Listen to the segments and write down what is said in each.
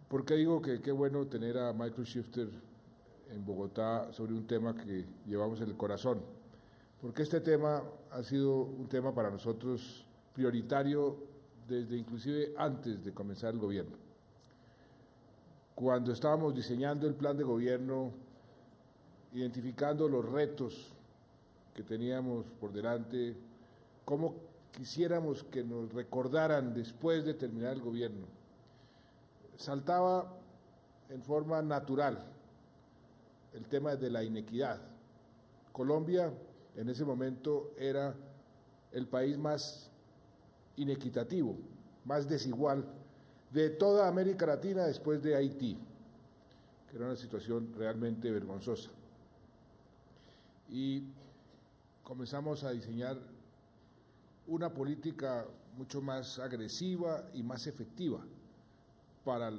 ¿Por qué digo que qué bueno tener a Michael Shifter en Bogotá sobre un tema que llevamos en el corazón? Porque este tema ha sido un tema para nosotros prioritario desde inclusive antes de comenzar el gobierno. Cuando estábamos diseñando el plan de gobierno, identificando los retos que teníamos por delante, cómo quisiéramos que nos recordaran después de terminar el gobierno, saltaba en forma natural el tema de la inequidad. Colombia en ese momento era el país más inequitativo, más desigual de toda América Latina después de Haití, que era una situación realmente vergonzosa. Y comenzamos a diseñar una política mucho más agresiva y más efectiva para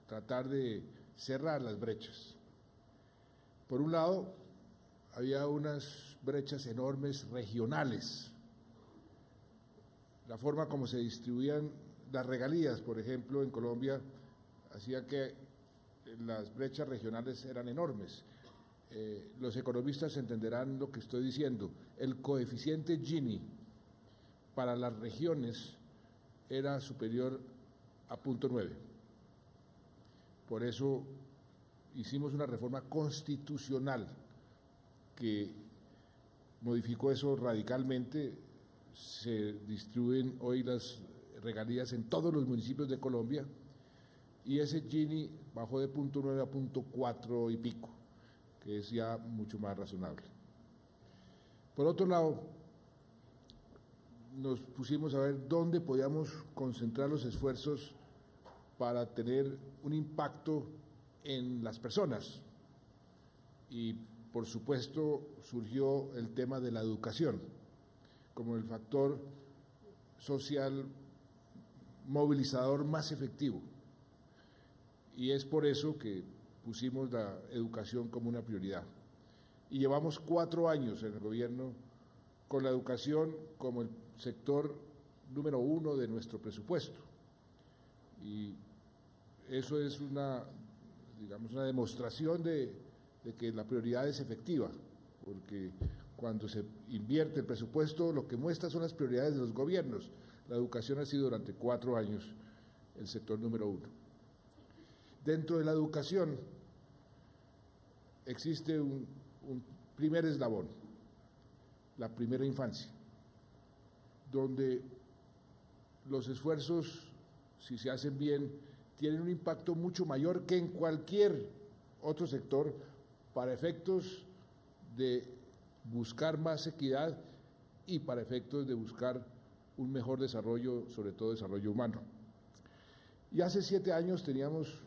tratar de cerrar las brechas. Por un lado, había unas brechas enormes regionales. La forma como se distribuían las regalías, por ejemplo, en Colombia, hacía que las brechas regionales eran enormes. Los economistas entenderán lo que estoy diciendo. El coeficiente Gini para las regiones era superior a 0.9. Por eso hicimos una reforma constitucional que modificó eso radicalmente. Se distribuyen hoy las regalías en todos los municipios de Colombia y ese Gini bajó de 0.9 a 0.4 y pico, que es ya mucho más razonable. Por otro lado, nos pusimos a ver dónde podíamos concentrar los esfuerzos para tener un impacto en las personas. Y, por supuesto, surgió el tema de la educación como el factor social movilizador más efectivo. Y es por eso que pusimos la educación como una prioridad. Y llevamos 4 años en el gobierno con la educación como el sector número 1 de nuestro presupuesto. Y eso es una demostración de que la prioridad es efectiva, porque cuando se invierte el presupuesto, lo que muestra son las prioridades de los gobiernos. La educación ha sido durante 4 años el sector número 1. Dentro de la educación existe un primer eslabón, la primera infancia, donde los esfuerzos, si se hacen bien, tienen un impacto mucho mayor que en cualquier otro sector para efectos de buscar más equidad y para efectos de buscar un mejor desarrollo, sobre todo desarrollo humano. Y hace 7 años teníamos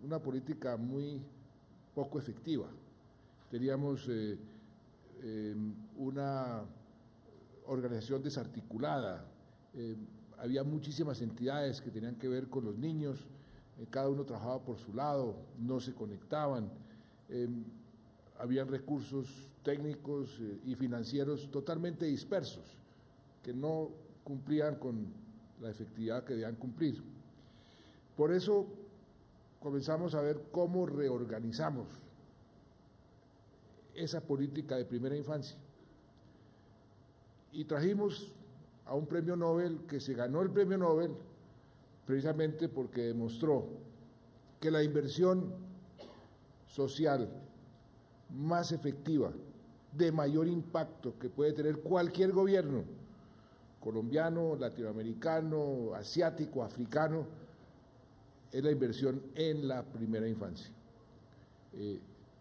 una política muy poco efectiva. Teníamos una organización desarticulada, había muchísimas entidades que tenían que ver con los niños, cada uno trabajaba por su lado, no se conectaban, habían recursos técnicos y financieros totalmente dispersos, que no cumplían con la efectividad que debían cumplir. Por eso comenzamos a ver cómo reorganizamos esa política de primera infancia. Y trajimos a un premio Nobel que se ganó el premio Nobel precisamente porque demostró que la inversión social más efectiva, de mayor impacto que puede tener cualquier gobierno, colombiano, latinoamericano, asiático, africano, es la inversión en la primera infancia.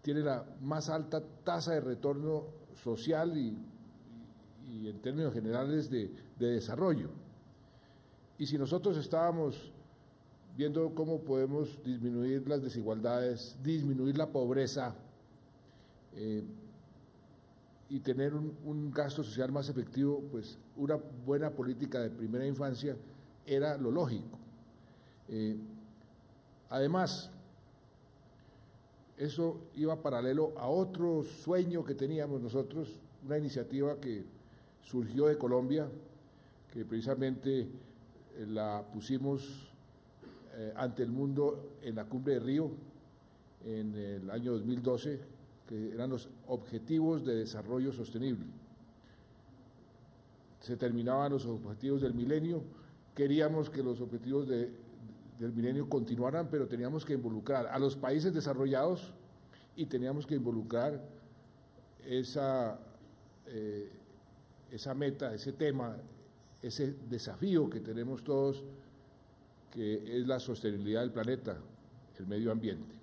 Tiene la más alta tasa de retorno social y en términos generales de desarrollo. Y si nosotros estábamos viendo cómo podemos disminuir las desigualdades, disminuir la pobreza y tener un gasto social más efectivo, pues una buena política de primera infancia era lo lógico. Además, eso iba paralelo a otro sueño que teníamos nosotros, una iniciativa que surgió de Colombia, que precisamente la pusimos ante el mundo en la Cumbre de Río en el año 2012, que eran los Objetivos de Desarrollo Sostenible. Se terminaban los objetivos del milenio, queríamos que los objetivos del milenio continuaran, pero teníamos que involucrar a los países desarrollados y teníamos que involucrar esa meta, ese tema, ese desafío que tenemos todos, que es la sostenibilidad del planeta, el medio ambiente.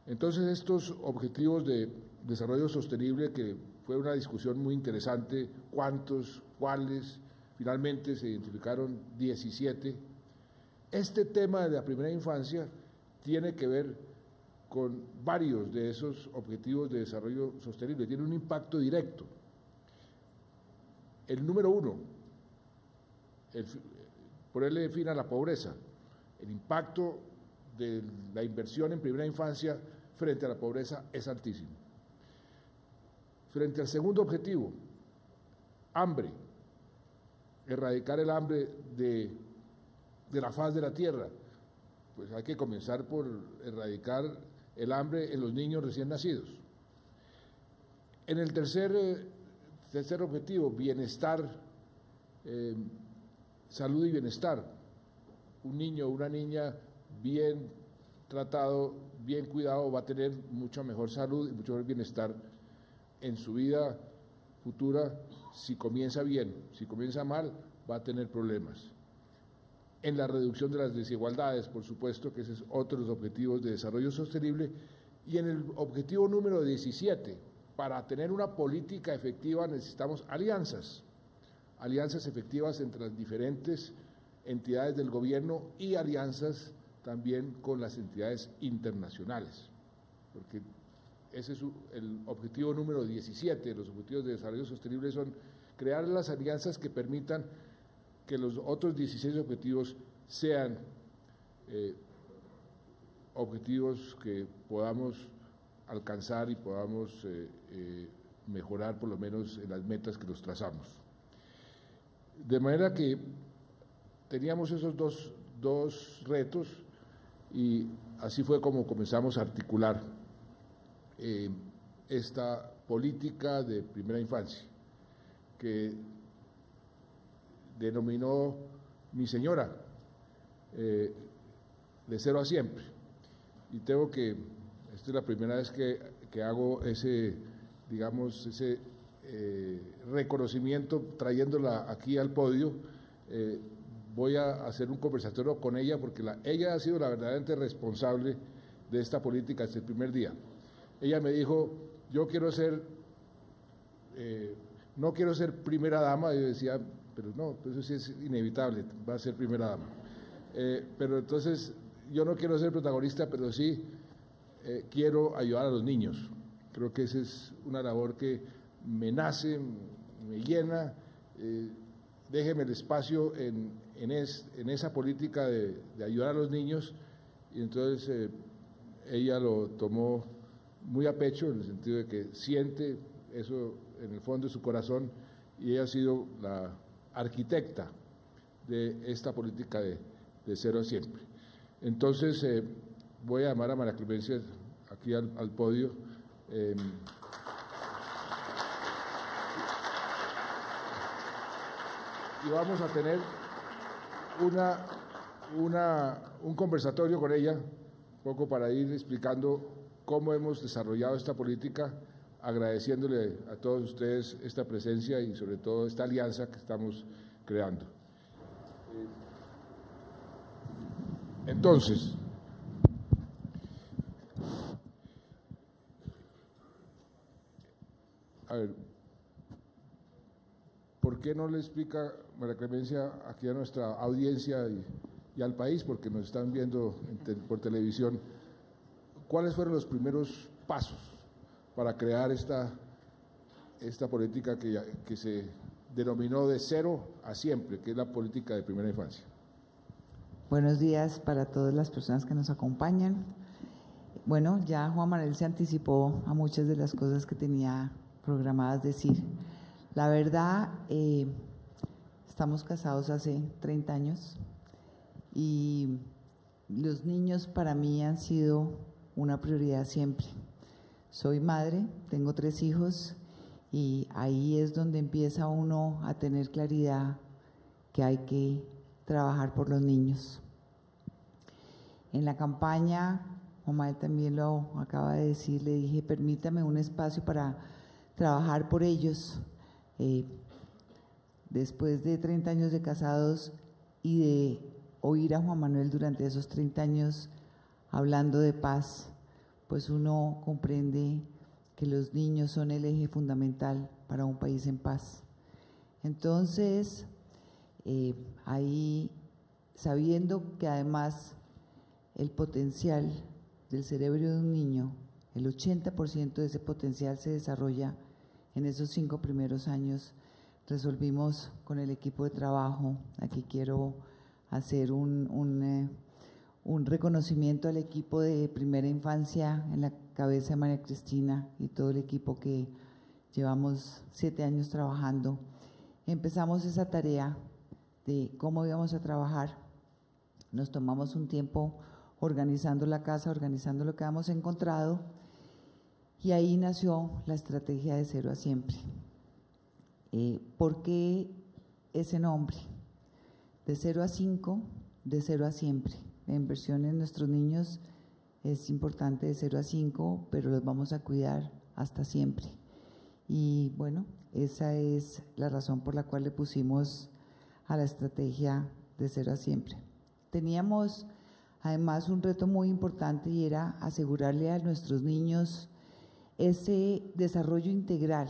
Entonces, estos objetivos de desarrollo sostenible, que fue una discusión muy interesante, cuántos, cuáles, finalmente se identificaron 17. Este tema de la primera infancia tiene que ver con varios de esos objetivos de desarrollo sostenible, tiene un impacto directo. El número 1, ponerle fin a la pobreza, el impacto de la inversión en primera infancia frente a la pobreza es altísimo. Frente al segundo objetivo, hambre, erradicar el hambre de la faz de la tierra, pues hay que comenzar por erradicar el hambre en los niños recién nacidos. En el tercer objetivo, bienestar, salud y bienestar. Un niño o una niña bien tratado, bien cuidado, va a tener mucha mejor salud y mucho mejor bienestar en su vida futura. Si comienza bien, si comienza mal, va a tener problemas. En la reducción de las desigualdades, por supuesto, que ese es otro de los objetivos de desarrollo sostenible. Y en el objetivo número 17, para tener una política efectiva necesitamos alianzas efectivas entre las diferentes entidades del gobierno y alianzas también con las entidades internacionales, porque ese es el objetivo número 17 de los objetivos de desarrollo sostenible, son crear las alianzas que permitan que los otros 16 objetivos sean objetivos que podamos alcanzar y podamos mejorar por lo menos en las metas que nos trazamos. De manera que teníamos esos dos retos y así fue como comenzamos a articular esta política de primera infancia, que denominó mi señora, de cero a siempre. Y tengo que, esta es la primera vez que hago ese, digamos, ese reconocimiento trayéndola aquí al podio. Voy a hacer un conversatorio con ella porque ella ha sido la verdaderamente responsable de esta política desde el primer día. Ella me dijo, yo quiero ser, no quiero ser primera dama. Yo decía, pero no, eso sí es inevitable, va a ser primera dama. Pero entonces, yo no quiero ser protagonista, pero sí quiero ayudar a los niños. Creo que esa es una labor que me nace, me llena. Déjeme el espacio en esa política de ayudar a los niños. Y entonces ella lo tomó muy a pecho, en el sentido de que siente eso en el fondo de su corazón, y ella ha sido la arquitecta de esta política de cero a siempre. Entonces voy a llamar a María Clemencia aquí al podio. Y vamos a tener un conversatorio con ella, un poco para ir explicando cómo hemos desarrollado esta política, agradeciéndole a todos ustedes esta presencia y sobre todo esta alianza que estamos creando. Entonces, a ver, ¿por qué no le explica María Clemencia aquí a nuestra audiencia y al país, porque nos están viendo por televisión, cuáles fueron los primeros pasos para crear esta política que se denominó de cero a siempre, que es la política de primera infancia? Buenos días para todas las personas que nos acompañan. Bueno, ya Juan Manuel se anticipó a muchas de las cosas que tenía programadas decir. La verdad, estamos casados hace 30 años y los niños para mí han sido una prioridad siempre. Soy madre, tengo 3 hijos y ahí es donde empieza uno a tener claridad que hay que trabajar por los niños. En la campaña, mamá también lo acaba de decir, le dije, permítame un espacio para trabajar por ellos. Después de 30 años de casados y de oír a Juan Manuel durante esos 30 años hablando de paz, pues uno comprende que los niños son el eje fundamental para un país en paz. Entonces, ahí, sabiendo que además el potencial del cerebro de un niño, el 80% de ese potencial se desarrolla en esos 5 primeros años, resolvimos con el equipo de trabajo, aquí quiero hacer un reconocimiento al equipo de primera infancia en la cabeza de María Cristina y todo el equipo que llevamos 7 años trabajando. Empezamos esa tarea de cómo íbamos a trabajar, nos tomamos un tiempo organizando la casa, organizando lo que habíamos encontrado y ahí nació la estrategia de 0 a siempre. ¿Por qué ese nombre? De 0 a 5, de 0 a siempre. La inversión en nuestros niños es importante de 0 a 5, pero los vamos a cuidar hasta siempre. Y bueno, esa es la razón por la cual le pusimos a la estrategia de 0 a siempre. Teníamos además un reto muy importante y era asegurarle a nuestros niños ese desarrollo integral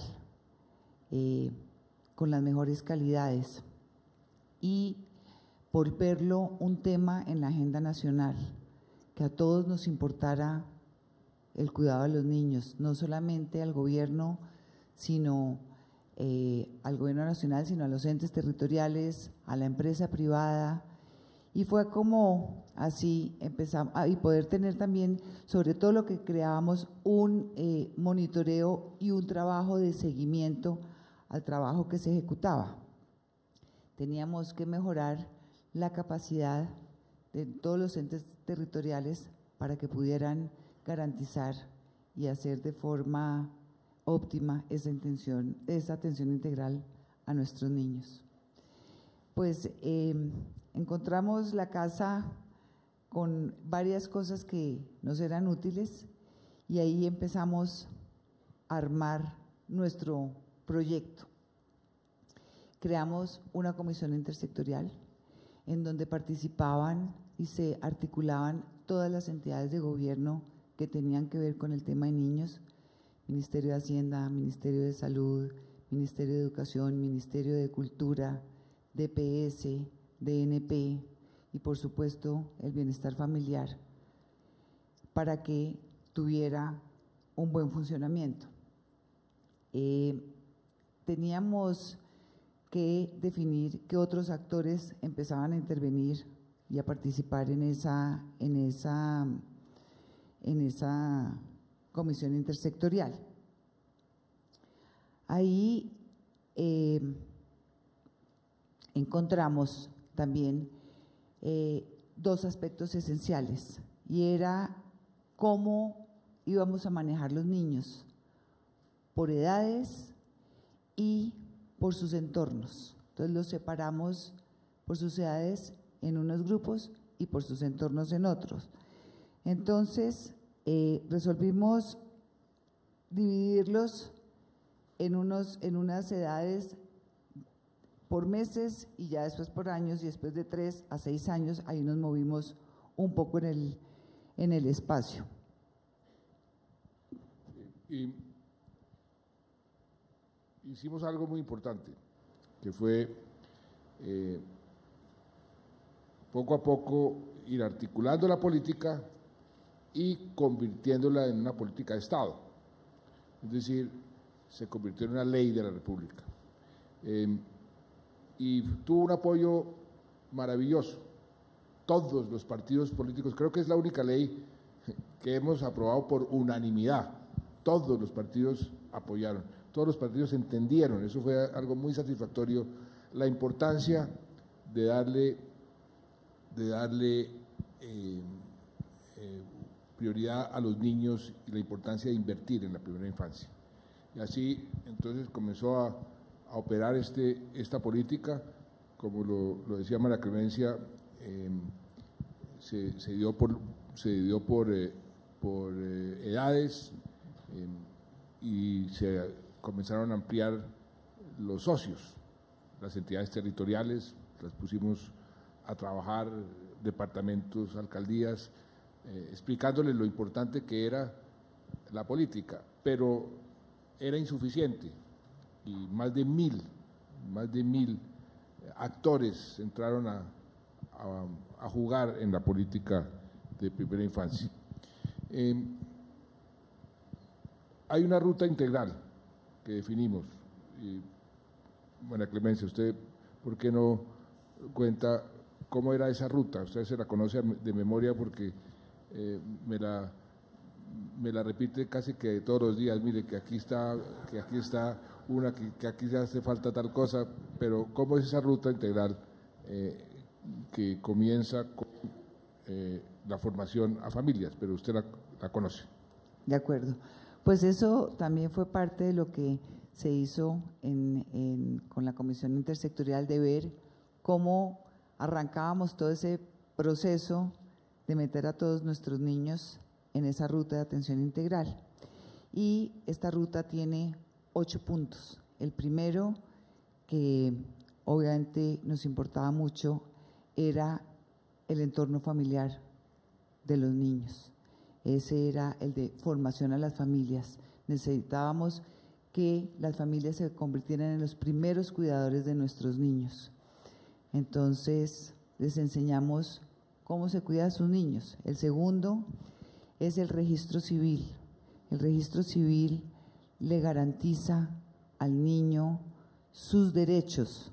con las mejores calidades y volverlo un tema en la agenda nacional, que a todos nos importara el cuidado de los niños, no solamente al gobierno, sino al gobierno nacional, sino a los entes territoriales, a la empresa privada. Y fue como así empezamos, y poder tener también, sobre todo lo que creábamos, un monitoreo y un trabajo de seguimiento al trabajo que se ejecutaba. Teníamos que mejorar la capacidad de todos los entes territoriales para que pudieran garantizar y hacer de forma óptima esa atención integral a nuestros niños. Pues encontramos la casa con varias cosas que nos eran útiles y ahí empezamos a armar nuestro proyecto. Creamos una comisión intersectorial en donde participaban y se articulaban todas las entidades de gobierno que tenían que ver con el tema de niños: Ministerio de Hacienda, Ministerio de Salud, Ministerio de Educación, Ministerio de Cultura, DPS, DNP y por supuesto el bienestar familiar, para que tuviera un buen funcionamiento. Teníamos que definir qué otros actores empezaban a intervenir y a participar en esa comisión intersectorial. Ahí encontramos también 2 aspectos esenciales y era cómo íbamos a manejar los niños por edades y por sus entornos. Entonces los separamos por sus edades en unos grupos y por sus entornos en otros. Entonces resolvimos dividirlos en unas edades por meses y ya después por años, y después de 3 a 6 años ahí nos movimos un poco en el espacio. Y hicimos algo muy importante, que fue poco a poco ir articulando la política y convirtiéndola en una política de Estado. Es decir, se convirtió en una ley de la República. Y tuvo un apoyo maravilloso todos los partidos políticos, creo que es la única ley que hemos aprobado por unanimidad, todos los partidos apoyaron, todos los partidos entendieron, eso fue algo muy satisfactorio, la importancia de darle prioridad a los niños y la importancia de invertir en la primera infancia. Y así entonces comenzó a operar esta política, como lo decía María Clemencia, se dio por edades y se comenzaron a ampliar los socios, las entidades territoriales, las pusimos a trabajar, departamentos, alcaldías, explicándoles lo importante que era la política, pero era insuficiente y más de mil actores entraron a jugar en la política de primera infancia. Hay una ruta integral que definimos. María Clemencia, usted, ¿por qué no cuenta cómo era esa ruta? Usted se la conoce de memoria porque me la repite casi que todos los días. Mire, que aquí está una, que aquí se hace falta tal cosa, pero ¿cómo es esa ruta integral que comienza con la formación a familias? Pero usted la conoce. De acuerdo. Pues eso también fue parte de lo que se hizo con la Comisión Intersectorial, de ver cómo arrancábamos todo ese proceso de meter a todos nuestros niños en esa ruta de atención integral. Y esta ruta tiene 8 puntos. El primero, que obviamente nos importaba mucho, era el entorno familiar de los niños. Ese era el de formación a las familias. Necesitábamos que las familias se convirtieran en los primeros cuidadores de nuestros niños. Entonces, les enseñamos cómo se cuida a sus niños. El segundo es el registro civil. El registro civil le garantiza al niño sus derechos,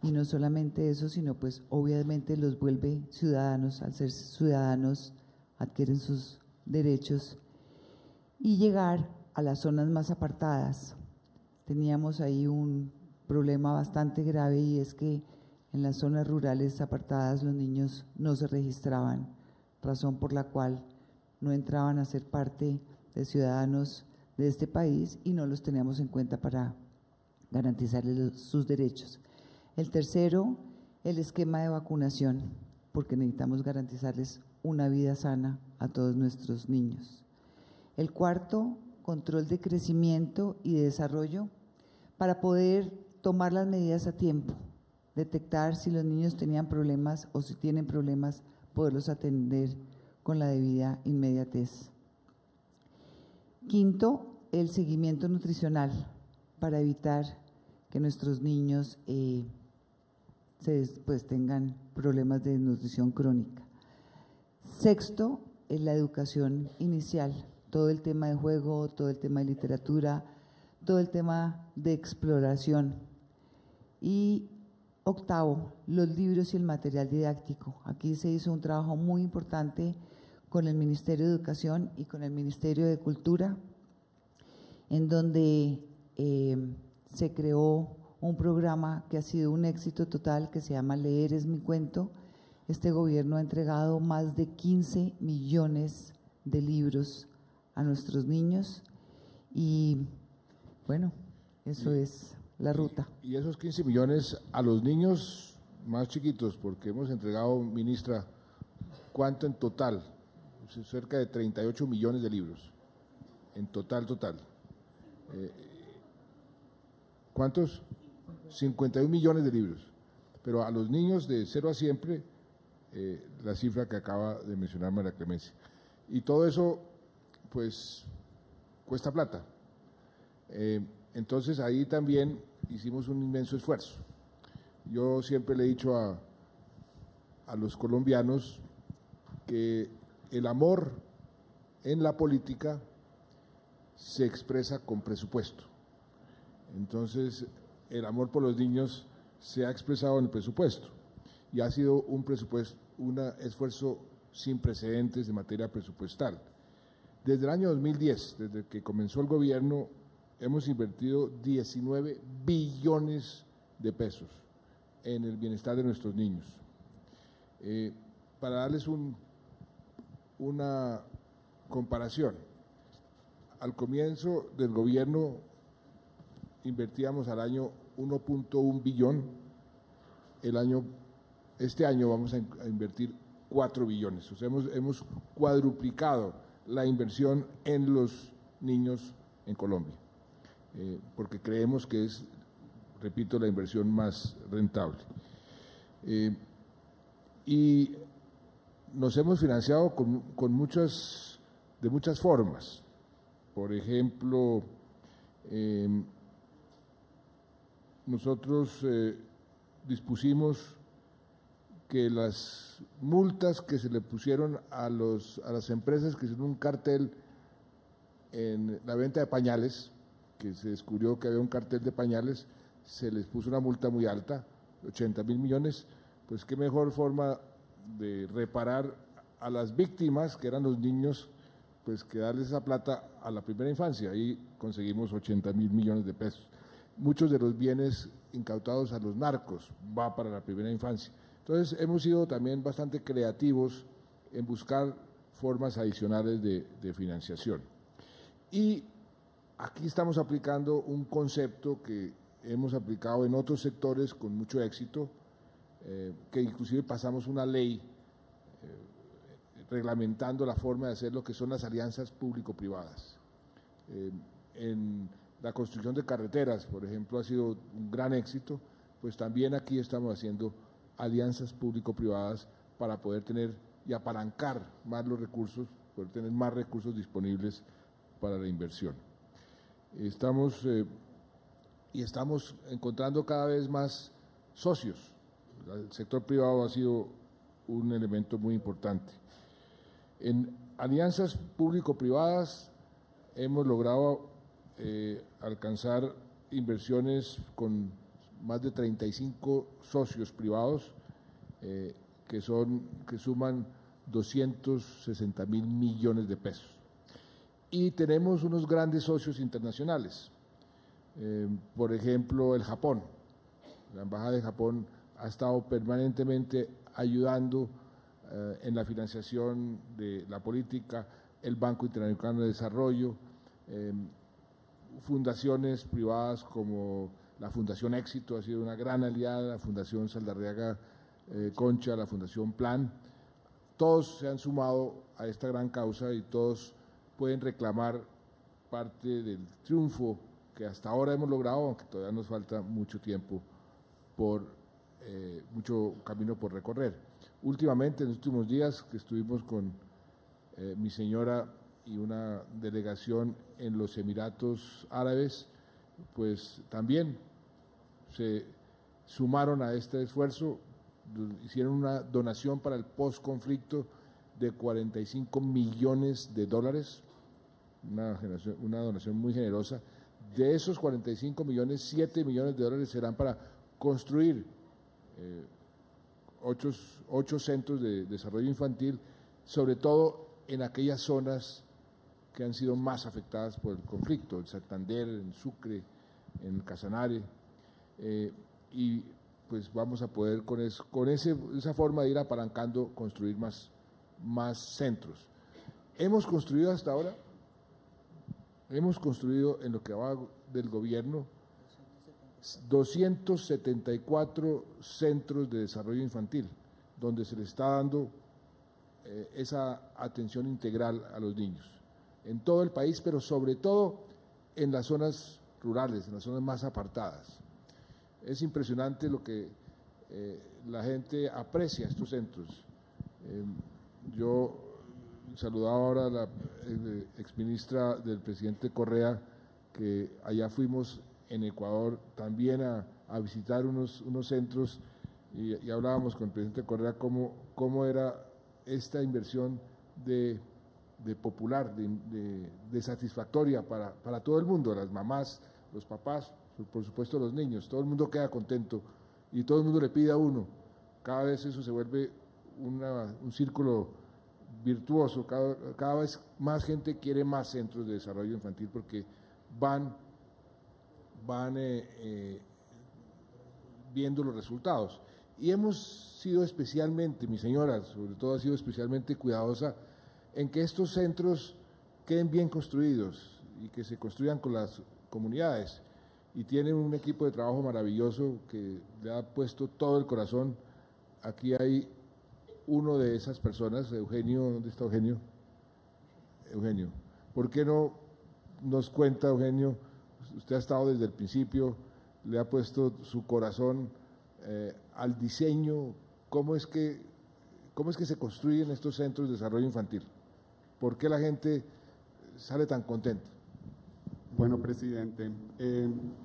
y no solamente eso, sino pues obviamente los vuelve ciudadanos. Al ser ciudadanos adquieren sus derechos. Y llegar a las zonas más apartadas. Teníamos ahí un problema bastante grave, y es que en las zonas rurales apartadas los niños no se registraban, razón por la cual no entraban a ser parte de ciudadanos de este país y no los teníamos en cuenta para garantizarles sus derechos. El tercero, el esquema de vacunación, porque necesitamos garantizarles una vida sana a todos nuestros niños. El cuarto, control de crecimiento y de desarrollo, para poder tomar las medidas a tiempo, detectar si los niños tenían problemas o si tienen problemas, poderlos atender con la debida inmediatez. Quinto, el seguimiento nutricional, para evitar que nuestros niños tengan problemas de desnutrición crónica. Sexto, es la educación inicial, todo el tema de juego, todo el tema de literatura, todo el tema de exploración. Y octavo, los libros y el material didáctico. Aquí se hizo un trabajo muy importante con el Ministerio de Educación y con el Ministerio de Cultura, en donde se creó un programa que ha sido un éxito total, que se llama Leer es mi cuento. Este gobierno ha entregado más de 15 millones de libros a nuestros niños y bueno, eso es la ruta. Y esos 15 millones a los niños más chiquitos, porque hemos entregado, ministra, ¿cuánto en total? Cerca de 38 millones de libros, en total. ¿Cuántos? 51 millones de libros. Pero a los niños de 0 a siempre, la cifra que acaba de mencionar María Clemencia. Y todo eso, pues, cuesta plata. Entonces, ahí también hicimos un inmenso esfuerzo. Yo siempre le he dicho a los colombianos que el amor en la política se expresa con presupuesto. Entonces, el amor por los niños se ha expresado en el presupuesto y ha sido un presupuesto un esfuerzo sin precedentes en materia presupuestal. Desde el año 2010, desde que comenzó el gobierno, hemos invertido 19 billones de pesos en el bienestar de nuestros niños. Para darles una comparación, al comienzo del gobierno invertíamos al año 1.1 billón, este año vamos a invertir 4 billones, o sea, hemos cuadruplicado la inversión en los niños en Colombia, porque creemos que es, repito, la inversión más rentable. Y nos hemos financiado de muchas formas. Por ejemplo, nosotros dispusimos que las multas que se le pusieron a las empresas que hicieron un cartel en la venta de pañales, que se descubrió que había un cartel de pañales, se les puso una multa muy alta, 80.000 millones, pues qué mejor forma de reparar a las víctimas, que eran los niños, pues que darles esa plata a la primera infancia, y conseguimos 80.000 millones de pesos. Muchos de los bienes incautados a los narcos va para la primera infancia. Entonces hemos sido también bastante creativos en buscar formas adicionales de financiación. Y aquí estamos aplicando un concepto que hemos aplicado en otros sectores con mucho éxito, que inclusive pasamos una ley reglamentando la forma de hacer lo que son las alianzas público-privadas. En la construcción de carreteras, por ejemplo, ha sido un gran éxito, pues también aquí estamos haciendo alianzas público-privadas para poder tener y apalancar más los recursos, poder tener más recursos disponibles para la inversión. Estamos encontrando cada vez más socios. El sector privado ha sido un elemento muy importante. En alianzas público-privadas hemos logrado alcanzar inversiones con más de 35 socios privados que suman 260.000 millones de pesos. Y tenemos unos grandes socios internacionales, por ejemplo, el Japón. La Embajada de Japón ha estado permanentemente ayudando en la financiación de la política, el Banco Interamericano de Desarrollo, fundaciones privadas como la Fundación Éxito ha sido una gran aliada, la Fundación Saldarriaga Concha, la Fundación Plan, todos se han sumado a esta gran causa y todos pueden reclamar parte del triunfo que hasta ahora hemos logrado, aunque todavía nos falta mucho tiempo, mucho camino por recorrer. Últimamente, en los últimos días que estuvimos con mi señora y una delegación en los Emiratos Árabes, pues también se sumaron a este esfuerzo, hicieron una donación para el postconflicto de 45 millones de dólares, una donación muy generosa. De esos 45 millones, 7 millones de dólares serán para construir 8 centros de desarrollo infantil, sobre todo en aquellas zonas que han sido más afectadas por el conflicto, en Santander, en Sucre, en Casanare, y pues vamos a poder con esa forma de ir apalancando, construir más centros. Hemos construido hasta ahora, en lo que va del gobierno, 274 centros de desarrollo infantil, donde se le está dando esa atención integral a los niños, en todo el país, pero sobre todo en las zonas rurales, en las zonas más apartadas. Es impresionante lo que la gente aprecia estos centros. Yo saludaba ahora a la exministra del presidente Correa, que allá fuimos en Ecuador también a visitar unos centros y hablábamos con el presidente Correa cómo era esta inversión de popular, de satisfactoria para todo el mundo, las mamás, los papás, por supuesto los niños, todo el mundo queda contento y todo el mundo le pide a uno. Cada vez eso se vuelve un círculo virtuoso. Cada vez más gente quiere más centros de desarrollo infantil porque van viendo los resultados. Y hemos sido especialmente, mi señora, sobre todo ha sido especialmente cuidadosa en que estos centros queden bien construidos y que se construyan con las comunidades. Y tienen un equipo de trabajo maravilloso que le ha puesto todo el corazón. Aquí hay uno de esas personas, Eugenio. ¿Dónde está Eugenio? Eugenio, ¿por qué no nos cuenta, Eugenio? Usted ha estado desde el principio, le ha puesto su corazón al diseño. ¿Cómo es que se construyen estos centros de desarrollo infantil? ¿Por qué la gente sale tan contenta? Bueno, presidente,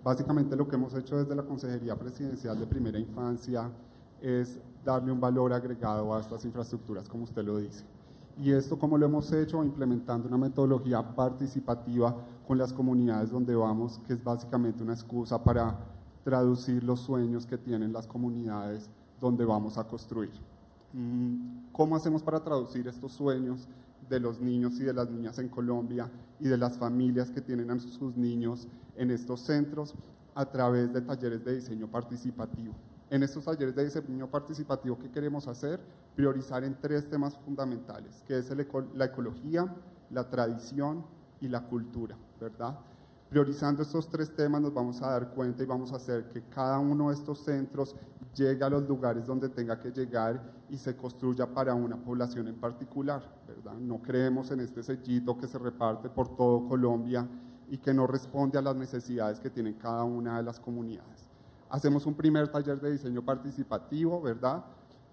básicamente lo que hemos hecho desde la Consejería Presidencial de Primera Infancia es darle un valor agregado a estas infraestructuras, como usted lo dice. Y esto, ¿cómo lo hemos hecho? Implementando una metodología participativa con las comunidades donde vamos, que es básicamente una excusa para traducir los sueños que tienen las comunidades donde vamos a construir. ¿Cómo hacemos para traducir estos sueños de los niños y de las niñas en Colombia y de las familias que tienen a sus niños en estos centros? A través de talleres de diseño participativo. En estos talleres de diseño participativo, ¿qué queremos hacer? Priorizar en 3 temas fundamentales, que es la ecología, la tradición y la cultura, ¿verdad? Priorizando estos 3 temas nos vamos a dar cuenta y vamos a hacer que cada uno de estos centros llegue a los lugares donde tenga que llegar y se construya para una población en particular, ¿verdad? No creemos en este sellito que se reparte por todo Colombia y que no responde a las necesidades que tienen cada una de las comunidades. Hacemos un primer taller de diseño participativo, ¿verdad?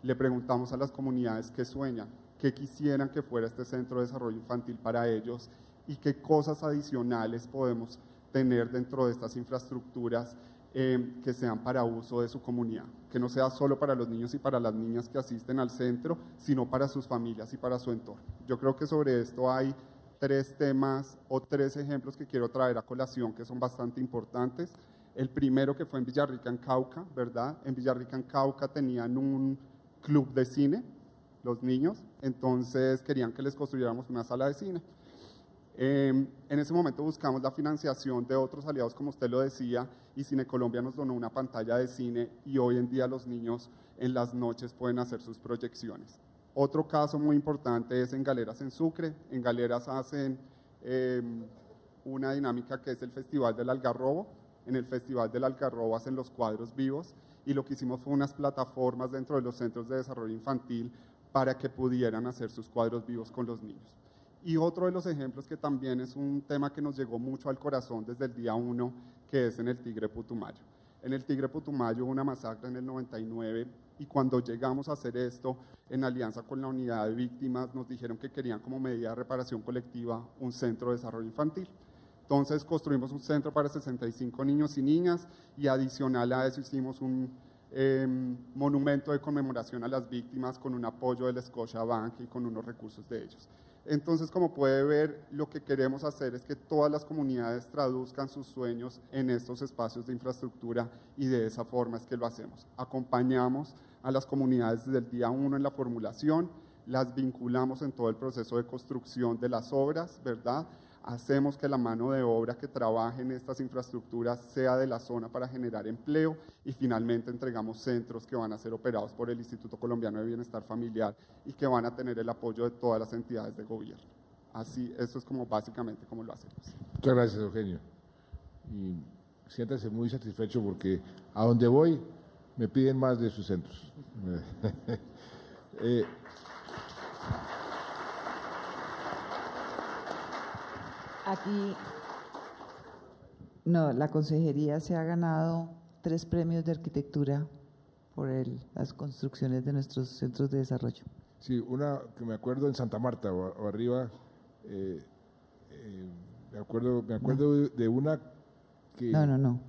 Le preguntamos a las comunidades qué sueñan, qué quisieran que fuera este centro de desarrollo infantil para ellos y qué cosas adicionales podemos tener dentro de estas infraestructuras que sean para uso de su comunidad, que no sea solo para los niños y para las niñas que asisten al centro, sino para sus familias y para su entorno. Yo creo que sobre esto hay 3 temas o 3 ejemplos que quiero traer a colación que son bastante importantes. El primero, que fue en Villarrica, en Cauca, ¿verdad? En Villarrica, en Cauca, tenían un club de cine, los niños, entonces querían que les construyéramos una sala de cine. En ese momento buscamos la financiación de otros aliados, como usted lo decía, y Cine Colombia nos donó una pantalla de cine y hoy en día los niños en las noches pueden hacer sus proyecciones. Otro caso muy importante es en Galeras, en Sucre. En Galeras hacen una dinámica que es el Festival del Algarrobo. En el Festival del Algarrobo hacen los cuadros vivos y lo que hicimos fue unas plataformas dentro de los centros de desarrollo infantil para que pudieran hacer sus cuadros vivos con los niños. Y otro de los ejemplos que también es un tema que nos llegó mucho al corazón desde el día 1, que es en el Tigre Putumayo. En el Tigre Putumayo hubo una masacre en el 99 y cuando llegamos a hacer esto, en alianza con la unidad de víctimas, nos dijeron que querían como medida de reparación colectiva un centro de desarrollo infantil. Entonces construimos un centro para 65 niños y niñas y adicional a eso hicimos un monumento de conmemoración a las víctimas con un apoyo del Scotiabank y con unos recursos de ellos. Entonces, como puede ver, lo que queremos hacer es que todas las comunidades traduzcan sus sueños en estos espacios de infraestructura y de esa forma es que lo hacemos. Acompañamos a las comunidades desde el día 1 en la formulación, las vinculamos en todo el proceso de construcción de las obras, ¿verdad? Hacemos que la mano de obra que trabaje en estas infraestructuras sea de la zona para generar empleo y finalmente entregamos centros que van a ser operados por el Instituto Colombiano de Bienestar Familiar y que van a tener el apoyo de todas las entidades de gobierno. Así, eso es como básicamente como lo hacemos. Muchas gracias, Eugenio. Y siéntase muy satisfecho porque a donde voy me piden más de sus centros. Aquí, no, la consejería se ha ganado 3 premios de arquitectura por las construcciones de nuestros centros de desarrollo. Sí, una que me acuerdo en Santa Marta o arriba, me acuerdo de una que… No.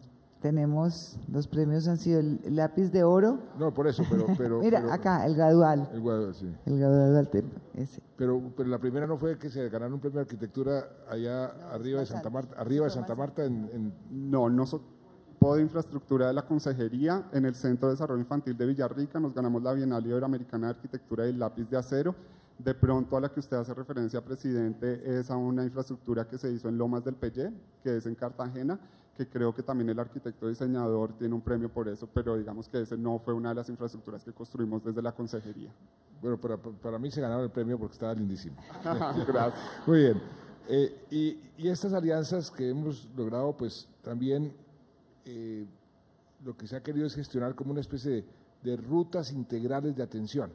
Tenemos, los premios han sido el lápiz de oro. No, por eso, pero Mira, acá, el gradual. El gradual, sí. El gradual tema, ese. Pero la primera no fue que se ganaron un premio de arquitectura allá arriba de Santa Marta, arriba de Santa Marta No, equipo de infraestructura de la Consejería, en el Centro de Desarrollo Infantil de Villarrica, nos ganamos la Bienal Iberoamericana de Arquitectura y el Lápiz de Acero. De pronto, a la que usted hace referencia, presidente, es a una infraestructura que se hizo en Lomas del Pellé, que es en Cartagena, que creo que también el arquitecto diseñador tiene un premio por eso, pero digamos que ese no fue una de las infraestructuras que construimos desde la Consejería. Bueno, para mí se ganaron el premio porque estaba lindísimo. Gracias. Muy bien. Y estas alianzas que hemos logrado, pues también lo que se ha querido es gestionar como una especie de rutas integrales de atención,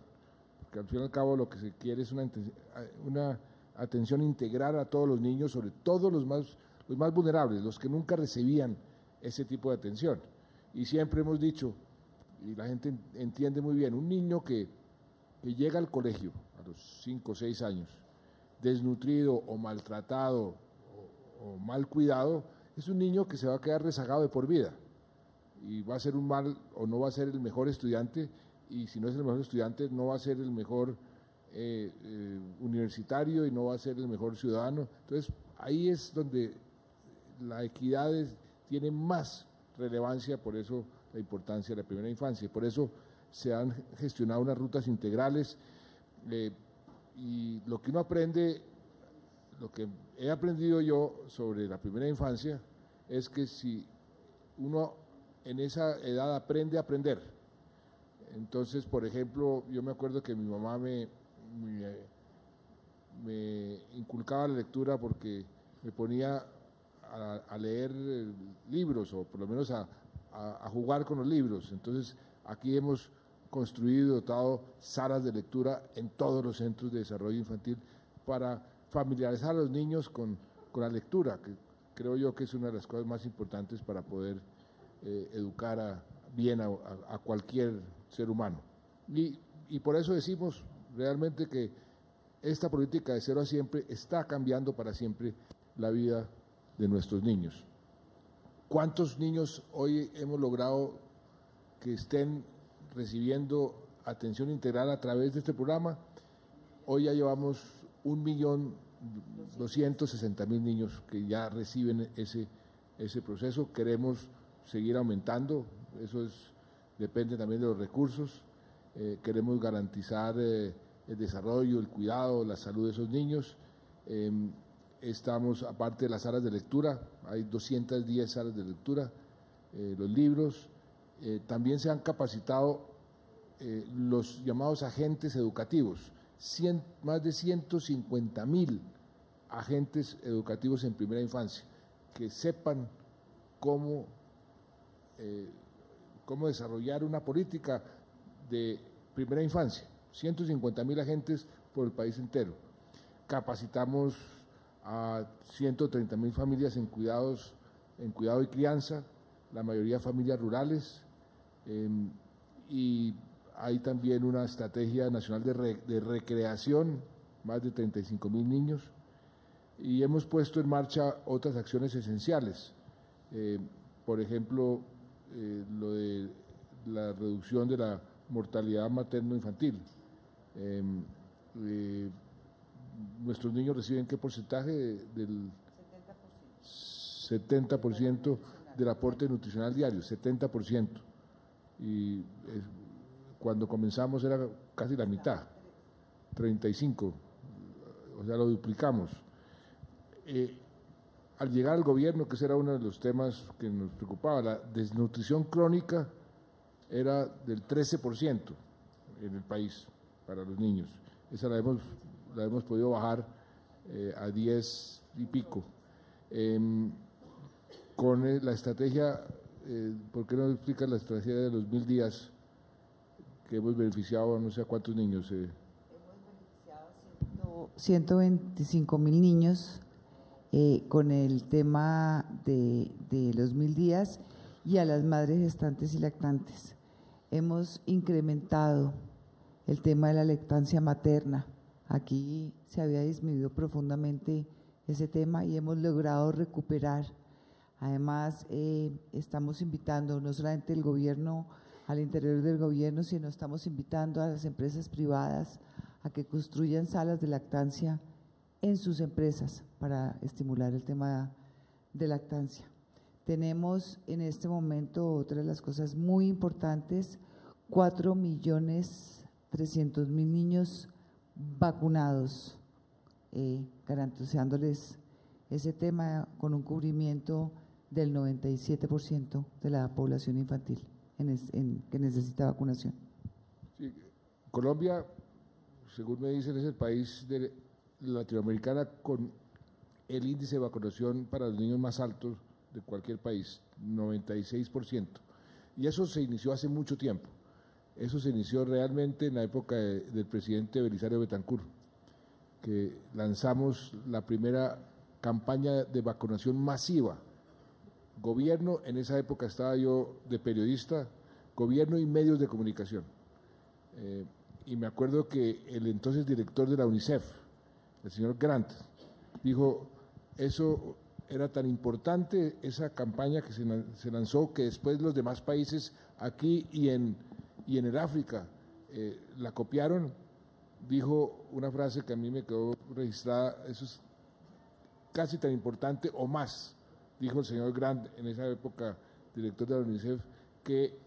porque al fin y al cabo lo que se quiere es una atención integral a todos los niños, sobre todo los más vulnerables, los que nunca recibían ese tipo de atención. Y siempre hemos dicho, y la gente entiende muy bien, un niño que llega al colegio a los 5 o 6 años, desnutrido o maltratado o mal cuidado, es un niño que se va a quedar rezagado de por vida y va a ser un mal o no va a ser el mejor estudiante, y si no es el mejor estudiante no va a ser el mejor universitario y no va a ser el mejor ciudadano. Entonces ahí es donde la equidad tiene más relevancia, por eso la importancia de la primera infancia, por eso se han gestionado unas rutas integrales. Y lo que uno aprende, lo que he aprendido yo sobre la primera infancia, es que si uno en esa edad aprende a aprender, entonces, por ejemplo, yo me acuerdo que mi mamá me inculcaba la lectura porque me ponía a leer libros, o por lo menos a jugar con los libros. Entonces, aquí hemos construido y dotado salas de lectura en todos los centros de desarrollo infantil para familiarizar a los niños con la lectura, que creo yo que es una de las cosas más importantes para poder educar bien a cualquier ser humano. Y por eso decimos realmente que esta política de 0 a siempre está cambiando para siempre la vida de nuestros niños. ¿Cuántos niños hoy hemos logrado que estén recibiendo atención integral a través de este programa? Hoy ya llevamos 1.260.000 niños que ya reciben ese proceso. Queremos seguir aumentando, eso depende también de los recursos. Queremos garantizar el desarrollo, el cuidado, la salud de esos niños. Estamos, aparte de las salas de lectura, hay 210 salas de lectura, los libros. También se han capacitado los llamados agentes educativos, más de 150.000 agentes educativos en primera infancia, que sepan cómo desarrollar una política de primera infancia. 150.000 agentes por el país entero. Capacitamos a 130.000 familias en cuidado y crianza, la mayoría familias rurales, y hay también una estrategia nacional de recreación, más de 35.000 niños, y hemos puesto en marcha otras acciones esenciales, por ejemplo, lo de la reducción de la mortalidad materno-infantil. Nuestros niños reciben ¿qué porcentaje? Del 70% del aporte nutricional diario, 70%. Y cuando comenzamos era casi la mitad, 35%, o sea, lo duplicamos. Al llegar al gobierno, que ese era uno de los temas que nos preocupaba, la desnutrición crónica era del 13% en el país para los niños. Esa la hemos podido bajar a 10 y pico. Con la estrategia, ¿por qué no explica la estrategia de los 1000 días que hemos beneficiado a no sé a cuántos niños? Hemos beneficiado 125.000 niños con el tema de los 1000 días y a las madres gestantes y lactantes. Hemos incrementado el tema de la lactancia materna. Aquí se había disminuido profundamente ese tema y hemos logrado recuperar. Además, estamos invitando no solamente el gobierno, al interior del gobierno, sino estamos invitando a las empresas privadas a que construyan salas de lactancia en sus empresas para estimular el tema de lactancia. tenemos en este momento, otra de las cosas muy importantes, 4.300.000 niños vacunados, garantizándoles ese tema con un cubrimiento del 97% de la población infantil que necesita vacunación. Sí, Colombia, según me dicen, es el país de Latinoamericana con el índice de vacunación para los niños más alto de cualquier país, 96%. Y eso se inició hace mucho tiempo. Eso se inició realmente en la época del presidente Belisario Betancur, que lanzamos la primera campaña de vacunación masiva. Gobierno, en esa época estaba yo de periodista, gobierno y medios de comunicación. Y me acuerdo que el entonces director de la UNICEF, el señor Grant, dijo, eso era tan importante, esa campaña que se lanzó, que después los demás países aquí y en el África la copiaron. Dijo una frase que a mí me quedó registrada, eso es casi tan importante o más, dijo el señor Grant, en esa época director de la UNICEF, que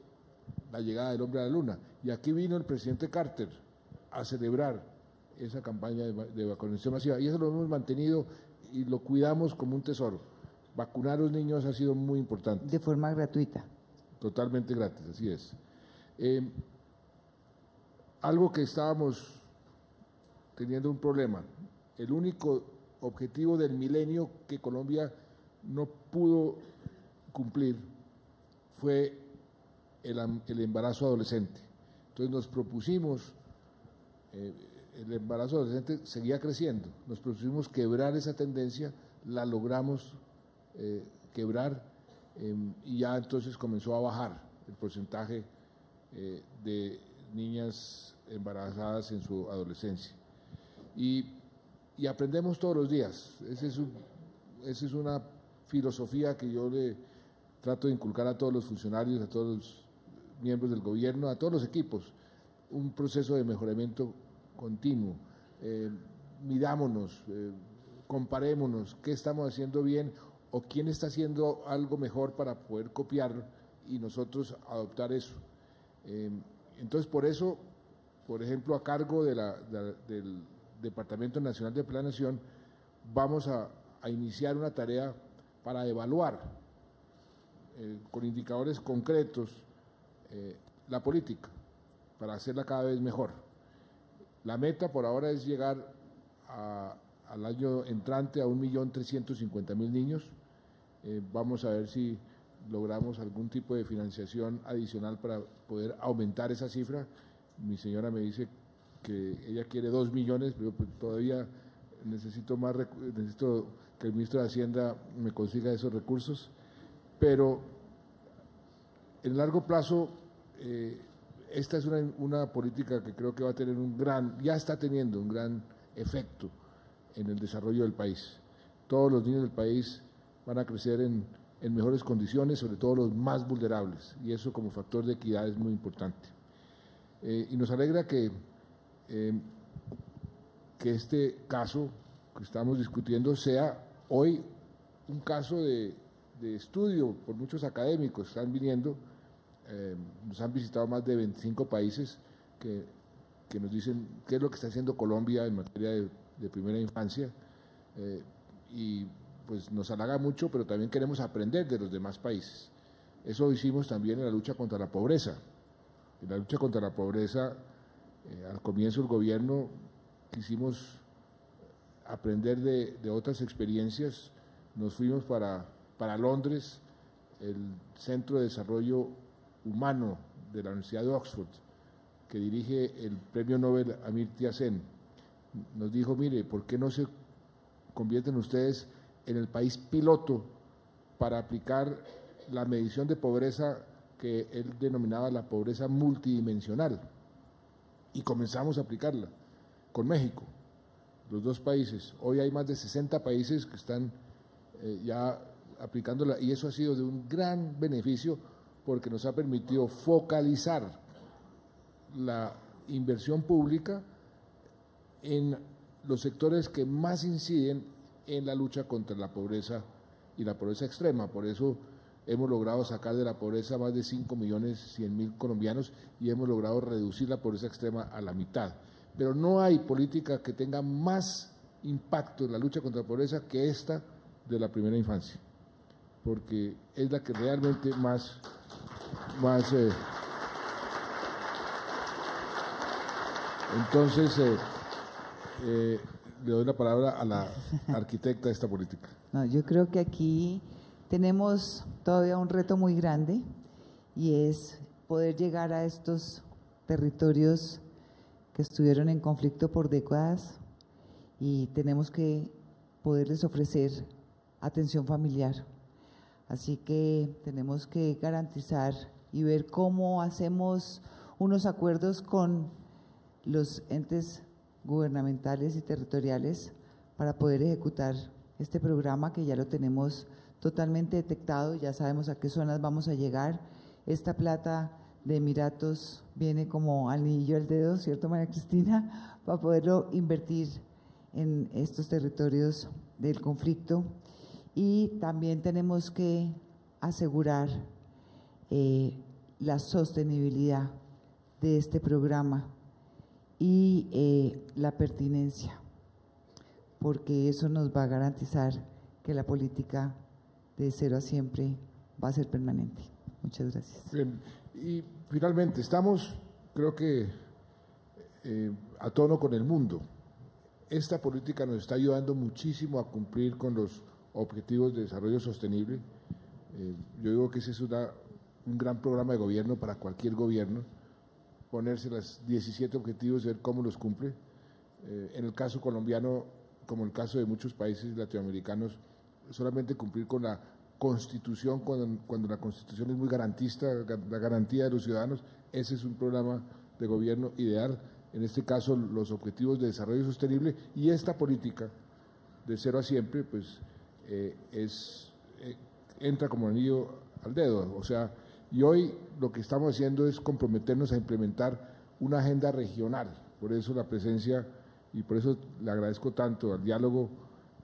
la llegada del hombre a la luna. Y aquí vino el presidente Carter a celebrar esa campaña de vacunación masiva, y eso lo hemos mantenido y lo cuidamos como un tesoro. Vacunar a los niños ha sido muy importante. De forma gratuita. Totalmente gratis, así es. Algo que estábamos teniendo un problema, el único objetivo del milenio que Colombia no pudo cumplir fue el embarazo adolescente. Entonces nos propusimos, el embarazo adolescente seguía creciendo, nos propusimos quebrar esa tendencia, la logramos quebrar y ya entonces comenzó a bajar el porcentaje de niñas embarazadas en su adolescencia. Y aprendemos todos los días, esa es una filosofía que yo le trato de inculcar a todos los funcionarios, a todos los miembros del gobierno, a todos los equipos, un proceso de mejoramiento continuo. Mirámonos, comparémonos, qué estamos haciendo bien o quién está haciendo algo mejor para poder copiar y nosotros adoptar eso. Entonces, por eso, por ejemplo, a cargo del Departamento Nacional de Planeación, vamos a iniciar una tarea para evaluar con indicadores concretos la política, para hacerla cada vez mejor. La meta por ahora es llegar al año entrante a 1.350.000 niños. Vamos a ver si logramos algún tipo de financiación adicional para poder aumentar esa cifra. Mi señora me dice que ella quiere 2 millones, pero pues todavía necesito que el ministro de Hacienda me consiga esos recursos. Pero en largo plazo, esta es una política que creo que va a tener ya está teniendo un gran efecto en el desarrollo del país. Todos los niños del país van a crecer en mejores condiciones, sobre todo los más vulnerables, y eso como factor de equidad es muy importante. Y nos alegra que este caso que estamos discutiendo sea hoy un caso de estudio por muchos académicos. Están viniendo, nos han visitado más de 25 países que nos dicen qué es lo que está haciendo Colombia en materia de primera infancia, y pues nos halaga mucho, pero también queremos aprender de los demás países. Eso hicimos también en la lucha contra la pobreza. En la lucha contra la pobreza, al comienzo del gobierno quisimos aprender de otras experiencias. Nos fuimos para Londres, el Centro de Desarrollo Humano de la Universidad de Oxford, que dirige el premio Nobel Amartya Sen. Nos dijo, mire, ¿por qué no se convierten ustedes en el país piloto para aplicar la medición de pobreza que él denominaba la pobreza multidimensional? Y comenzamos a aplicarla con México, los dos países. Hoy hay más de 60 países que están ya aplicándola, y eso ha sido de un gran beneficio porque nos ha permitido focalizar la inversión pública en los sectores que más inciden en la lucha contra la pobreza y la pobreza extrema. Por eso hemos logrado sacar de la pobreza más de 5.100.000 colombianos y hemos logrado reducir la pobreza extrema a la mitad. Pero no hay política que tenga más impacto en la lucha contra la pobreza que esta de la primera infancia, porque es la que realmente más entonces le doy la palabra a la arquitecta de esta política. No, yo creo que aquí tenemos todavía un reto muy grande y es poder llegar a estos territorios que estuvieron en conflicto por décadas y tenemos que poderles ofrecer atención familiar. Así que tenemos que garantizar y ver cómo hacemos unos acuerdos con los entes gubernamentales y territoriales para poder ejecutar este programa que ya lo tenemos totalmente detectado, ya sabemos a qué zonas vamos a llegar. Esta plata de Emiratos viene como anillo al dedo, ¿cierto, María Cristina?, para poderlo invertir en estos territorios del conflicto. Y también tenemos que asegurar la sostenibilidad de este programa y la pertinencia, porque eso nos va a garantizar que la política de cero a siempre va a ser permanente. Muchas gracias. Bien, y finalmente estamos, creo que a tono con el mundo. Esta política nos está ayudando muchísimo a cumplir con los objetivos de desarrollo sostenible. Yo digo que ese es un gran programa de gobierno para cualquier gobierno, ponerse los 17 objetivos y ver cómo los cumple. En el caso colombiano, como en el caso de muchos países latinoamericanos, solamente cumplir con la Constitución, cuando la Constitución es muy garantista, la garantía de los ciudadanos, ese es un programa de gobierno ideal. En este caso, los objetivos de desarrollo sostenible y esta política de cero a siempre, pues entra como anillo al dedo. O sea, y hoy lo que estamos haciendo es comprometernos a implementar una agenda regional. Por eso la presencia, y por eso le agradezco tanto al diálogo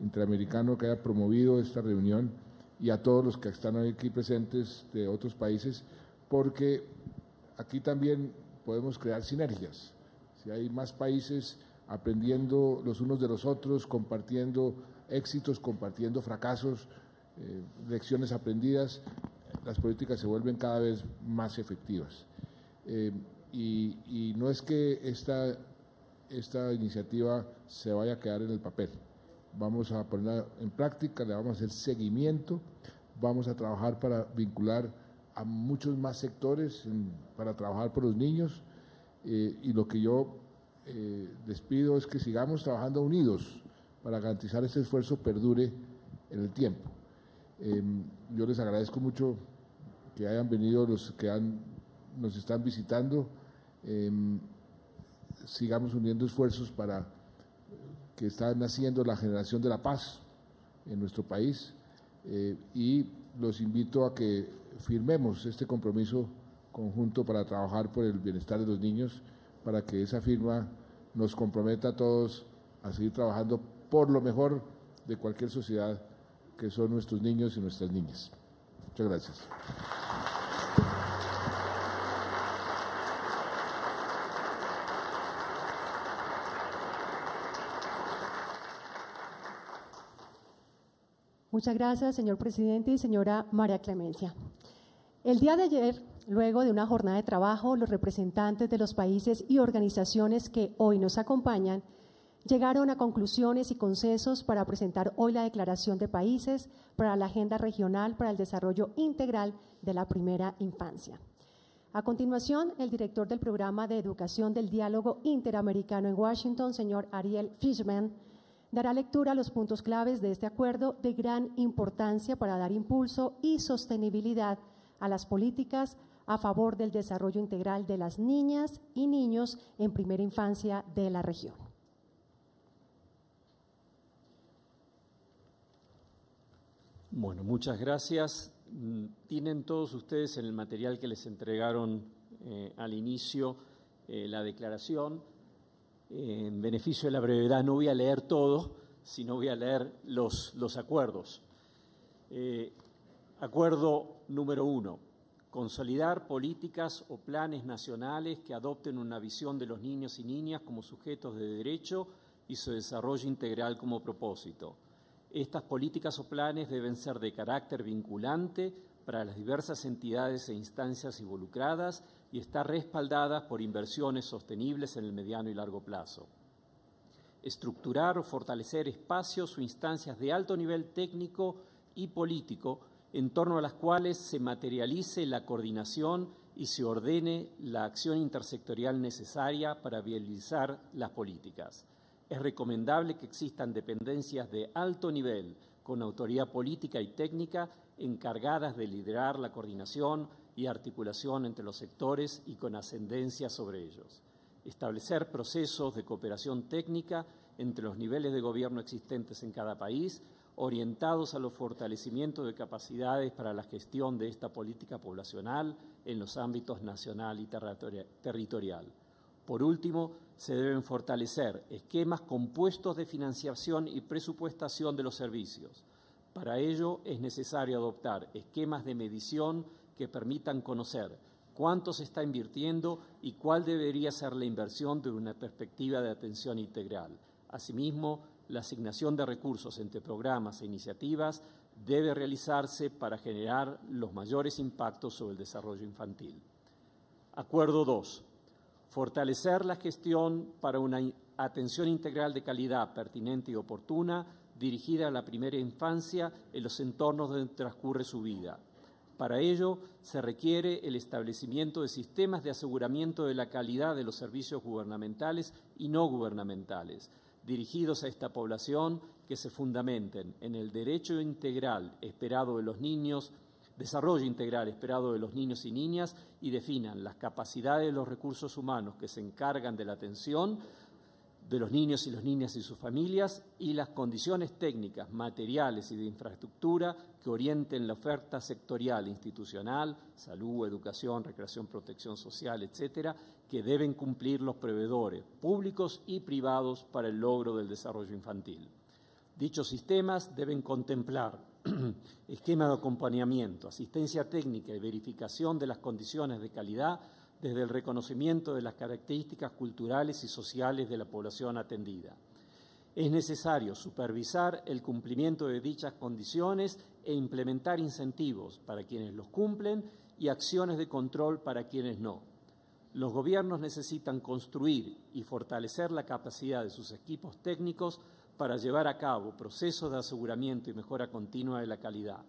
interamericano que haya promovido esta reunión y a todos los que están aquí presentes de otros países, porque aquí también podemos crear sinergias. Si hay más países aprendiendo los unos de los otros, compartiendo éxitos, compartiendo fracasos, lecciones aprendidas, las políticas se vuelven cada vez más efectivas. Y no es que esta iniciativa se vaya a quedar en el papel. Vamos a ponerla en práctica, le vamos a hacer seguimiento, vamos a trabajar para vincular a muchos más sectores, para trabajar por los niños, y lo que yo les pido es que sigamos trabajando unidos para garantizar este esfuerzo perdure en el tiempo. Yo les agradezco mucho que hayan venido los que nos están visitando. Sigamos uniendo esfuerzos para que está naciendo la generación de la paz en nuestro país, y los invito a que firmemos este compromiso conjunto para trabajar por el bienestar de los niños, para que esa firma nos comprometa a todos a seguir trabajando por lo mejor de cualquier sociedad, que son nuestros niños y nuestras niñas. Muchas gracias. Muchas gracias, señor presidente y señora María Clemencia. El día de ayer, luego de una jornada de trabajo, los representantes de los países y organizaciones que hoy nos acompañan llegaron a conclusiones y consensos para presentar hoy la Declaración de Países para la Agenda Regional para el Desarrollo Integral de la Primera Infancia. A continuación, el director del Programa de Educación del Diálogo Interamericano en Washington, señor Ariel Fishman, dará lectura a los puntos claves de este acuerdo de gran importancia para dar impulso y sostenibilidad a las políticas a favor del desarrollo integral de las niñas y niños en primera infancia de la región. Bueno, muchas gracias. Tienen todos ustedes en el material que les entregaron al inicio la declaración. En beneficio de la brevedad no voy a leer todo, sino voy a leer los acuerdos. Acuerdo número 1. Consolidar políticas o planes nacionales que adopten una visión de los niños y niñas como sujetos de derecho y su desarrollo integral como propósito. Estas políticas o planes deben ser de carácter vinculante para las diversas entidades e instancias involucradas y estar respaldadas por inversiones sostenibles en el mediano y largo plazo. Estructurar o fortalecer espacios o instancias de alto nivel técnico y político en torno a las cuales se materialice la coordinación y se ordene la acción intersectorial necesaria para viabilizar las políticas. Es recomendable que existan dependencias de alto nivel con autoridad política y técnica encargadas de liderar la coordinación y articulación entre los sectores y con ascendencia sobre ellos. Establecer procesos de cooperación técnica entre los niveles de gobierno existentes en cada país, orientados a los fortalecimientos de capacidades para la gestión de esta política poblacional en los ámbitos nacional y territorial. Por último, se deben fortalecer esquemas compuestos de financiación y presupuestación de los servicios. Para ello es necesario adoptar esquemas de medición que permitan conocer cuánto se está invirtiendo y cuál debería ser la inversión desde una perspectiva de atención integral. Asimismo, la asignación de recursos entre programas e iniciativas debe realizarse para generar los mayores impactos sobre el desarrollo infantil. Acuerdo 2. Fortalecer la gestión para una atención integral de calidad pertinente y oportuna dirigida a la primera infancia en los entornos donde transcurre su vida. Para ello, se requiere el establecimiento de sistemas de aseguramiento de la calidad de los servicios gubernamentales y no gubernamentales, dirigidos a esta población que se fundamenten en el derecho integral esperado de los niños, desarrollo integral esperado de los niños y niñas y definan las capacidades de los recursos humanos que se encargan de la atención de los niños y las niñas y sus familias y las condiciones técnicas, materiales y de infraestructura que orienten la oferta sectorial, institucional, salud, educación, recreación, protección social, etcétera, que deben cumplir los proveedores públicos y privados para el logro del desarrollo infantil. Dichos sistemas deben contemplar esquema de acompañamiento, asistencia técnica y verificación de las condiciones de calidad desde el reconocimiento de las características culturales y sociales de la población atendida. Es necesario supervisar el cumplimiento de dichas condiciones e implementar incentivos para quienes los cumplen y acciones de control para quienes no. Los gobiernos necesitan construir y fortalecer la capacidad de sus equipos técnicos para llevar a cabo procesos de aseguramiento y mejora continua de la calidad.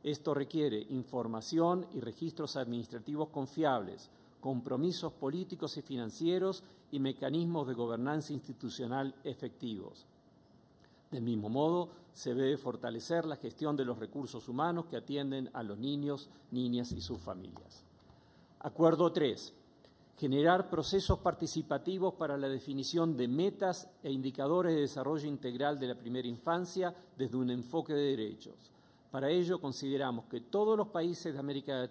Esto requiere información y registros administrativos confiables, compromisos políticos y financieros y mecanismos de gobernanza institucional efectivos. Del mismo modo, se debe fortalecer la gestión de los recursos humanos que atienden a los niños, niñas y sus familias. Acuerdo 3. Generar procesos participativos para la definición de metas e indicadores de desarrollo integral de la primera infancia desde un enfoque de derechos. Para ello, consideramos que todos los países de América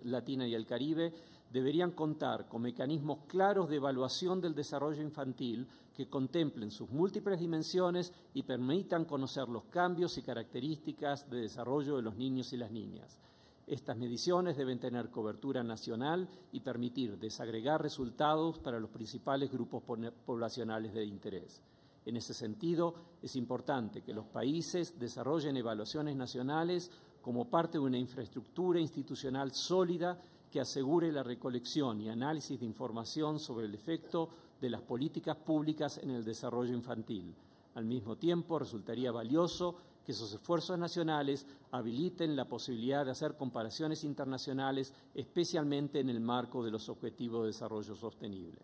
Latina y el Caribe deberían contar con mecanismos claros de evaluación del desarrollo infantil que contemplen sus múltiples dimensiones y permitan conocer los cambios y características de desarrollo de los niños y las niñas. Estas mediciones deben tener cobertura nacional y permitir desagregar resultados para los principales grupos poblacionales de interés. En ese sentido, es importante que los países desarrollen evaluaciones nacionales como parte de una infraestructura institucional sólida que asegure la recolección y análisis de información sobre el efecto de las políticas públicas en el desarrollo infantil. Al mismo tiempo, resultaría valioso que esos esfuerzos nacionales habiliten la posibilidad de hacer comparaciones internacionales, especialmente en el marco de los Objetivos de Desarrollo Sostenible.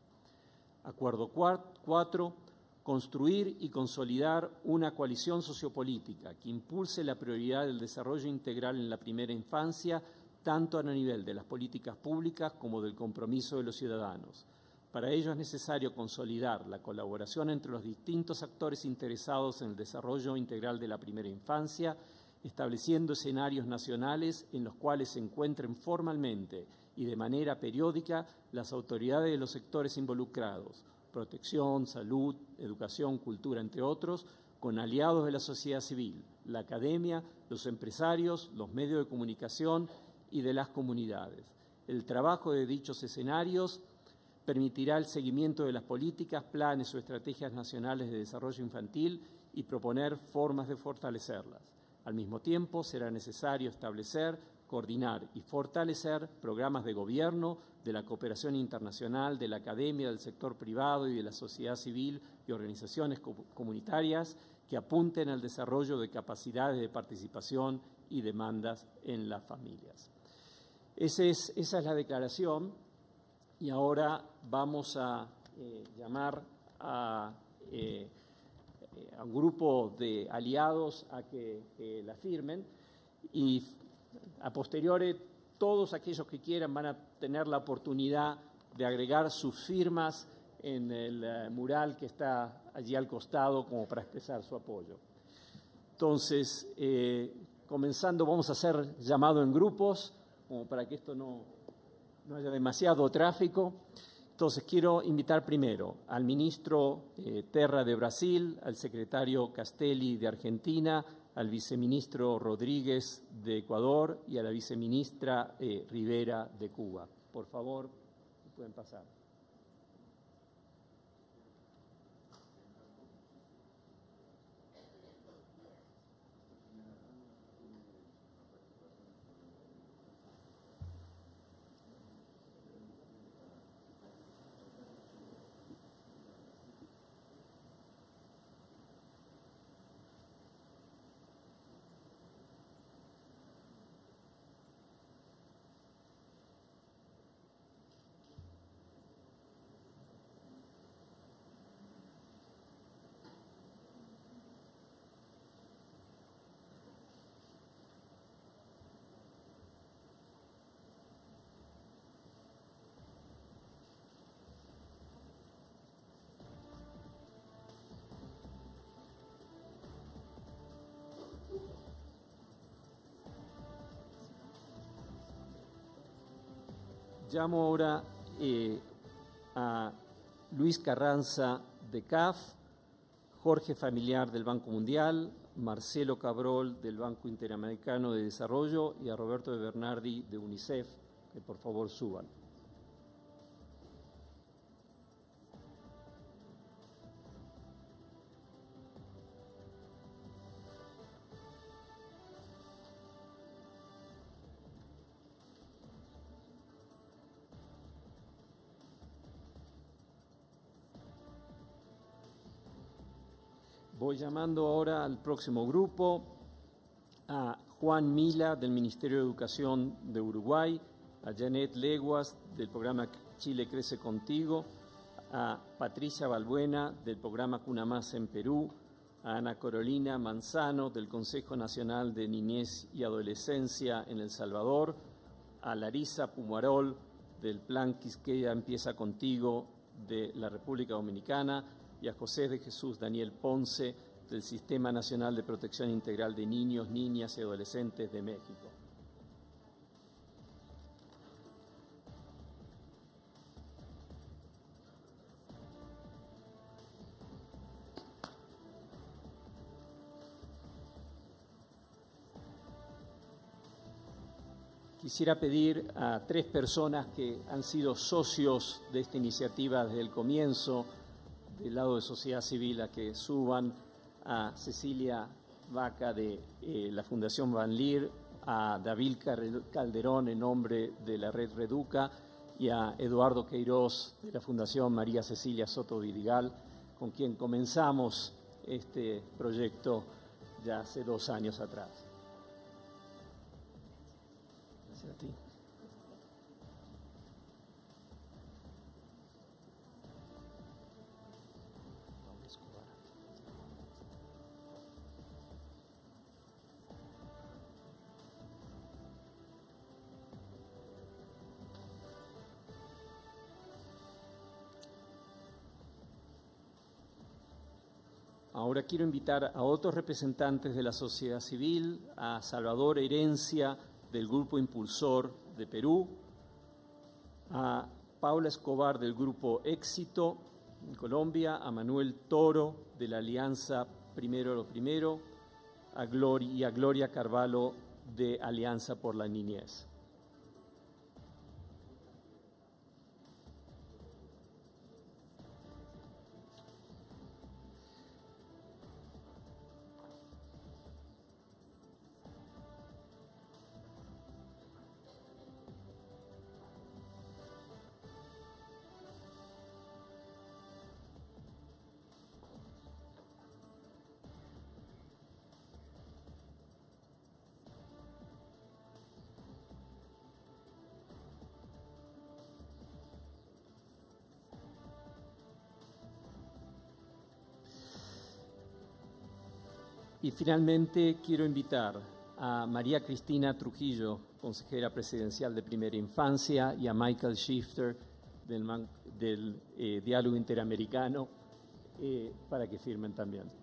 Acuerdo 4. Construir y consolidar una coalición sociopolítica que impulse la prioridad del desarrollo integral en la primera infancia, tanto a nivel de las políticas públicas como del compromiso de los ciudadanos. Para ello es necesario consolidar la colaboración entre los distintos actores interesados en el desarrollo integral de la primera infancia, estableciendo escenarios nacionales en los cuales se encuentren formalmente y de manera periódica las autoridades de los sectores involucrados, protección, salud, educación, cultura, entre otros, con aliados de la sociedad civil, la academia, los empresarios, los medios de comunicación y de las comunidades. El trabajo de dichos escenarios permitirá el seguimiento de las políticas, planes o estrategias nacionales de desarrollo infantil y proponer formas de fortalecerlas. Al mismo tiempo, será necesario establecer, coordinar y fortalecer programas de gobierno, de la cooperación internacional, de la academia, del sector privado y de la sociedad civil y organizaciones comunitarias que apunten al desarrollo de capacidades de participación y demandas en las familias. Esa es la declaración, y ahora vamos a llamar a un grupo de aliados a que la firmen, y a posteriori todos aquellos que quieran van a tener la oportunidad de agregar sus firmas en el mural que está allí al costado como para expresar su apoyo. Entonces, comenzando, vamos a hacer llamado en grupos, como para que esto no haya demasiado tráfico. Entonces, quiero invitar primero al ministro Terra de Brasil, al secretario Castelli de Argentina, al viceministro Rodríguez de Ecuador y a la viceministra Rivera de Cuba. Por favor, pueden pasar. Llamo ahora a Luis Carranza de CAF, Jorge Familiar del Banco Mundial, Marcelo Cabrol del Banco Interamericano de Desarrollo y a Roberto de Bernardi de UNICEF, que por favor suban. Voy llamando ahora al próximo grupo, a Juan Mila del Ministerio de Educación de Uruguay, a Janet Leguas del programa Chile Crece Contigo, a Patricia Balbuena del programa Cuna Más en Perú, a Ana Carolina Manzano del Consejo Nacional de Niñez y Adolescencia en El Salvador, a Larisa Pumarol del Plan Quisqueya Empieza Contigo de la República Dominicana, y a José de Jesús Daniel Ponce del Sistema Nacional de Protección Integral de Niños, Niñas y Adolescentes de México. Quisiera pedir a 3 personas que han sido socios de esta iniciativa desde el comienzo, del lado de sociedad civil, a que suban: a Cecilia Vaca de la Fundación Van Leer, a David Calderón en nombre de la Red Reduca y a Eduardo Queiroz de la Fundación María Cecilia Soto Vidigal, con quien comenzamos este proyecto ya hace 2 años atrás. Gracias a ti. Ahora quiero invitar a otros representantes de la sociedad civil, a Salvador Herencia del Grupo Impulsor de Perú, a Paula Escobar del Grupo Éxito en Colombia, a Manuel Toro de la Alianza Primero lo Primero, a Gloria Carvalho de Alianza por la Niñez. Y finalmente quiero invitar a María Cristina Trujillo, consejera presidencial de Primera Infancia, y a Michael Shifter del Diálogo Interamericano para que firmen también.